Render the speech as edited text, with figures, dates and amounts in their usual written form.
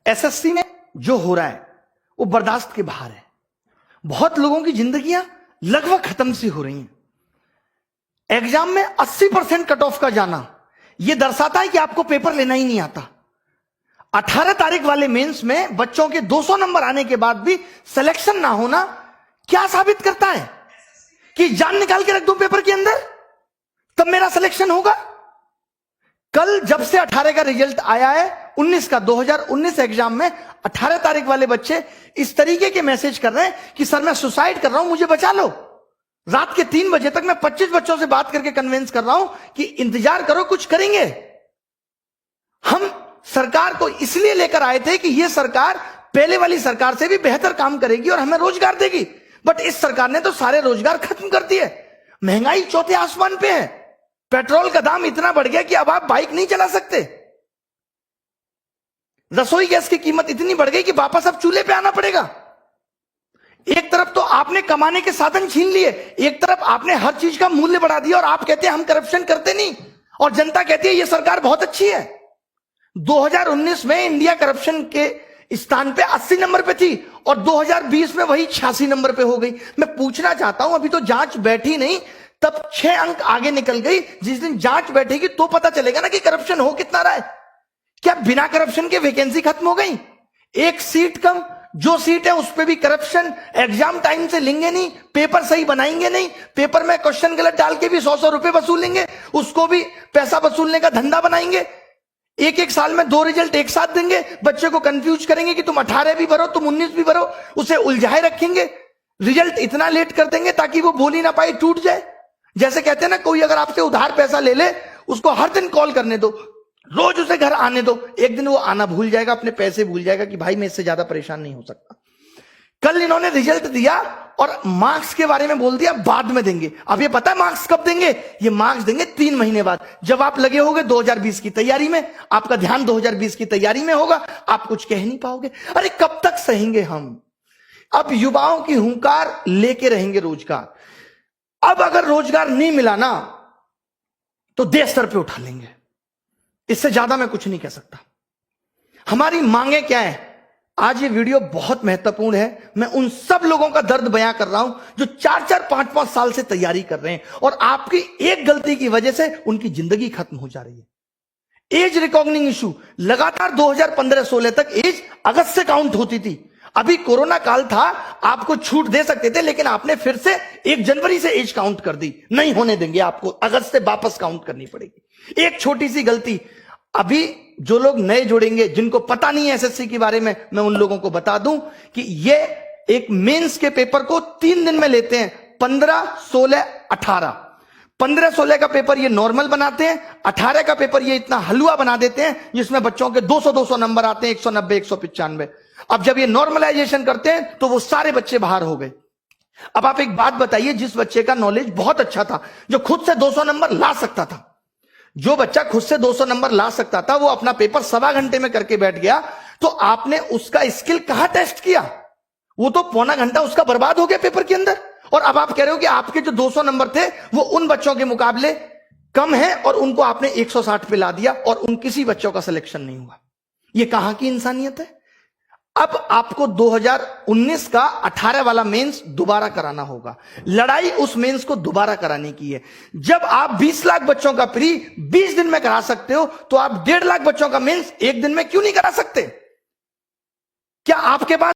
SSC में जो हो रहा है वो बर्दाश्त के बाहर है। बहुत लोगों की जिंदगियां लगभग खत्म सी हो रही हैं। एग्जाम में 80% कट ऑफ का जाना यह दर्शाता है कि आपको पेपर लेना ही नहीं आता। 18 तारीख वाले मेंस में बच्चों के 200 नंबर आने के बाद भी सिलेक्शन ना होना क्या साबित करता है? कि जान निकाल के रख दूं पेपर के अंदर तब मेरा सिलेक्शन होगा। कल जब से 18 का रिजल्ट आया है 19 का 2019 एग्जाम में 18 तारीख वाले बच्चे इस तरीके के मैसेज कर रहे हैं कि सर मैं सुसाइड कर रहा हूं, मुझे बचा लो। रात के 3 बजे तक मैं 25 बच्चों से बात करके कन्विंस कर रहा हूं कि इंतजार करो, कुछ करेंगे। हम सरकार को इसलिए लेकर आए थे कि यह सरकार पहले वाली सरकार से भी बेहतर काम करेगी और हमें रोजगार देगी, बट इस सरकार ने तो सारे रोजगार खत्म कर दिए। महंगाई चौथे आसमान पे है। पेट्रोल का दाम इतना बढ़ गया कि अब आप बाइक नहीं चला सकते। रसोई गैस की कीमत इतनी बढ़ गई कि वापस अब चूल्हे पे आना पड़ेगा। एक तरफ तो आपने कमाने के साधन छीन लिए, एक तरफ आपने हर चीज का मूल्य बढ़ा दिया और आप कहते हैं हम करप्शन करते नहीं, और जनता कहती है यह सरकार बहुत अच्छी है। 2019 में इंडिया करप्शन के स्थान पे 80 नंबर पे थी और 2020 में वही 86 नंबर पे हो गई। मैं पूछना चाहता हूं, अभी तो जांच बैठी नहीं, तब 6 अंक आगे निकल गई। जिस दिन जांच बैठेगी तो पता चलेगा ना कि करप्शन हो कितना रहा है। क्या बिना करप्शन के वैकेंसी खत्म हो गई? एक सीट कम, जो सीट है उस पर भी करप्शन। एग्जाम टाइम से लेंगे नहीं, पेपर सही बनाएंगे नहीं, पेपर में क्वेश्चन गलत डाल के भी 100 रुपए वसूलेंगे, उसको भी पैसा वसूलने का धंधा बनाएंगे। एक साल में 2 रिजल्ट एक साथ देंगे, बच्चे को कंफ्यूज करेंगे कि तुम 18 भी भरो, तुम 19 भी भरो, उसे उलझाए रखेंगे। रिजल्ट इतना लेट कर देंगे ताकि वो बोल ही ना पाए, टूट जाए। जैसे कहते हैं ना, कोई अगर आपसे उधार पैसा ले ले, उसको हर दिन कॉल करने दो, रोज उसे घर आने दो, एक दिन वो आना भूल जाएगा, अपने पैसे भूल जाएगा कि भाई मैं इससे ज्यादा परेशान नहीं हो सकता। कल इन्होंने रिजल्ट दिया और मार्क्स के बारे में बोल दिया बाद में देंगे। अब ये पता है मार्क्स कब देंगे? ये मार्क्स देंगे 3 महीने बाद, जब आप लगे होगे 2020 की तैयारी में, आपका ध्यान 2020 की तैयारी में होगा, आप कुछ कह नहीं पाओगे। अरे कब तक सहेंगे हम? अब युवाओं की हुंकार लेके रहेंगे रोजगार। अब अगर रोजगार नहीं मिला ना तो देश सर पे उठा लेंगे। इससे ज्यादा मैं कुछ नहीं कह सकता। हमारी मांगे क्या है? आज ये वीडियो बहुत महत्वपूर्ण है। मैं उन सब लोगों का दर्द बयां कर रहा हूं जो 4-4, 5-5 साल से तैयारी कर रहे हैं और आपकी एक गलती की वजह से उनकी जिंदगी खत्म हो जा रही है। एज रिकॉग्निंग इशू लगातार 2015-16 तक एज अगस्त से काउंट होती थी। अभी कोरोना काल था, आपको छूट दे सकते थे, लेकिन आपने फिर से 1 जनवरी से एज काउंट कर दी। नहीं होने देंगे, आपको अगस्त से वापस काउंट करनी पड़ेगी। एक छोटी सी गलती, अभी जो लोग नए जुड़ेंगे, जिनको पता नहीं है एसएससी के बारे में, मैं उन लोगों को बता दूं कि ये एक मेंस के पेपर को 3 दिन में लेते हैं, 15, 16, 18। 15-16 का पेपर ये नॉर्मल बनाते हैं, 18 का पेपर ये इतना हलवा बना देते हैं जिसमें बच्चों के 200-200 नंबर आते हैं, 190, 195। अब जब ये नॉर्मलाइजेशन करते हैं तो वो सारे बच्चे बाहर हो गए। अब आप एक बात बताइए, जिस बच्चे का नॉलेज बहुत अच्छा था, जो खुद से 200 नंबर ला सकता था, जो बच्चा खुद से 200 नंबर ला सकता था, वो अपना पेपर 1.25 घंटे में करके बैठ गया, तो आपने उसका स्किल कहां टेस्ट किया? वो तो पौना घंटा उसका बर्बाद हो गया पेपर के अंदर। और अब आप कह रहे हो कि आपके जो 200 नंबर थे वो उन बच्चों के मुकाबले कम है और उनको आपने 160 पे ला दिया और उन किसी बच्चों का सिलेक्शन नहीं हुआ। ये कहां की इंसानियत है? अब आपको 2019 का 18 वाला मेंस दोबारा कराना होगा। लड़ाई उस मेंस को दोबारा कराने की है। जब आप 20 लाख बच्चों का प्री 20 दिन में करा सकते हो, तो आप 1.5 लाख बच्चों का मेंस 1 दिन में क्यों नहीं करा सकते? क्या आपके पास